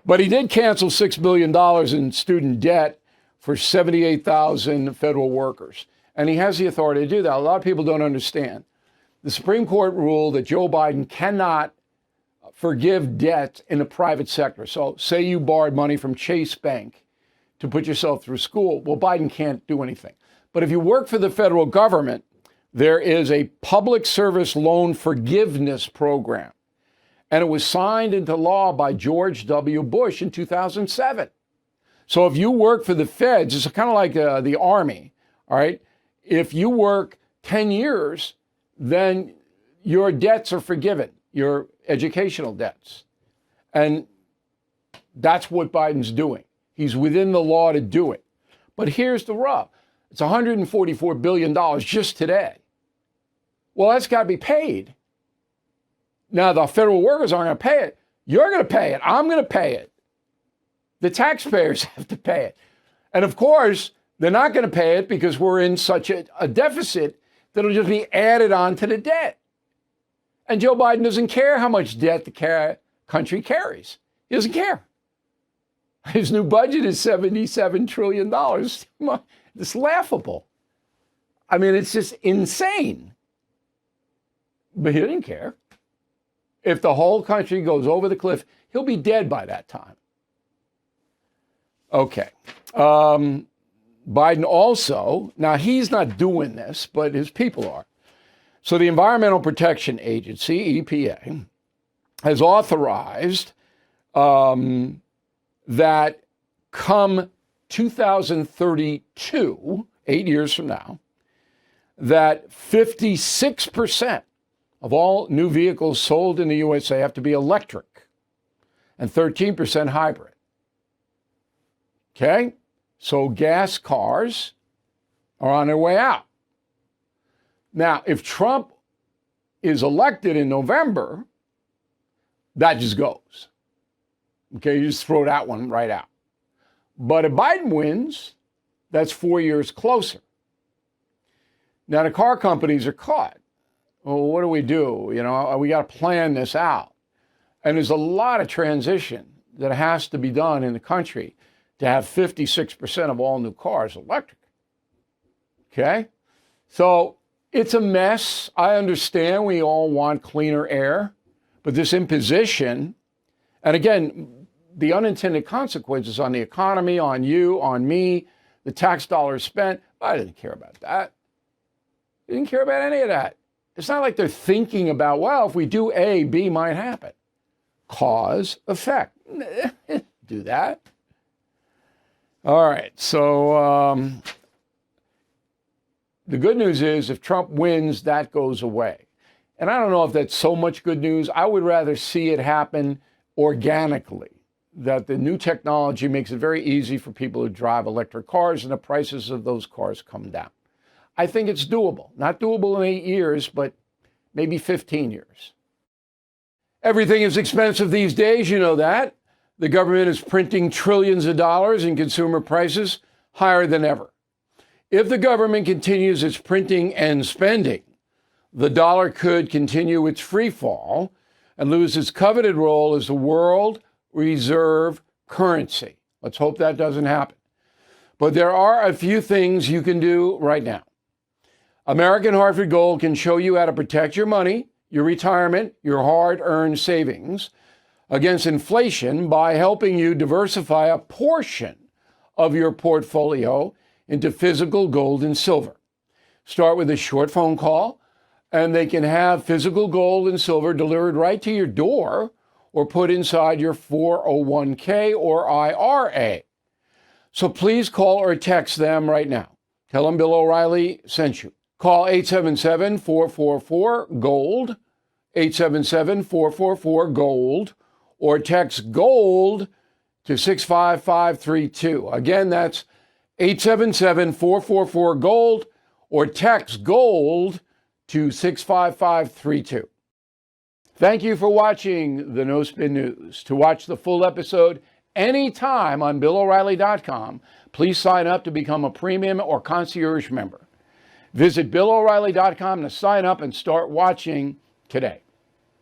But he did cancel $6 billion in student debt for 78,000 federal workers. And he has the authority to do that. A lot of people don't understand. The Supreme Court ruled that Joe Biden cannot forgive debt in the private sector. So say you borrowed money from Chase Bank to put yourself through school. Well, Biden can't do anything. But if you work for the federal government, there is a public service loan forgiveness program. And it was signed into law by George W. Bush in 2007. So if you work for the feds, it's kind of like the Army, all right? If you work 10 years, then your debts are forgiven, your educational debts. And that's what Biden's doing. He's within the law to do it. But here's the rub. It's $144 billion just today. Well, that's got to be paid. Now, the federal workers aren't going to pay it. You're going to pay it. I'm going to pay it. The taxpayers have to pay it. And of course, they're not going to pay it because we're in such a deficit that'll just be added on to the debt. And Joe Biden doesn't care how much debt the country carries. He doesn't care. His new budget is $77 trillion. It's laughable. I mean, it's just insane. But he didn't care. If the whole country goes over the cliff, he'll be dead by that time. Okay. Biden also, now he's not doing this, but his people are. So the Environmental Protection Agency, EPA, has authorized that come 2032, 8 years from now, that 56% of all new vehicles sold in the USA have to be electric and 13% hybrid. Okay? So gas cars are on their way out. Now, if Trump is elected in November, that just goes. Okay, you just throw that one right out. But if Biden wins, that's 4 years closer. Now, the car companies are caught. Well, what do? You know, we got to plan this out. And there's a lot of transition that has to be done in the country to have 56% of all new cars electric. Okay? So it's a mess. I understand we all want cleaner air, but this imposition, and again, the unintended consequences on the economy, on you, on me, the tax dollars spent, I didn't care about that. I didn't care about any of that. It's not like they're thinking about, well, if we do A, B might happen. Cause, effect. Do that. All right. So the good news is if Trump wins, that goes away. And I don't know if that's so much good news. I would rather see it happen organically, that the new technology makes it very easy for people to drive electric cars and the prices of those cars come down. I think it's doable. Not doable in 8 years, but maybe 15 years. Everything is expensive these days, you know that. The government is printing trillions of dollars and consumer prices higher than ever. If the government continues its printing and spending, the dollar could continue its free fall and lose its coveted role as the world reserve currency. Let's hope that doesn't happen. But there are a few things you can do right now. American Hartford Gold can show you how to protect your money, your retirement, your hard-earned savings against inflation by helping you diversify a portion of your portfolio into physical gold and silver. Start with a short phone call, and they can have physical gold and silver delivered right to your door or put inside your 401k or IRA. So please call or text them right now. Tell them Bill O'Reilly sent you. Call 877-444-GOLD, 877-444-GOLD, or text GOLD to 65532. Again, that's 877-444-GOLD, or text GOLD to 65532. Thank you for watching the No Spin News. To watch the full episode anytime on BillO'Reilly.com, please sign up to become a premium or concierge member. Visit BillO'Reilly.com to sign up and start watching today.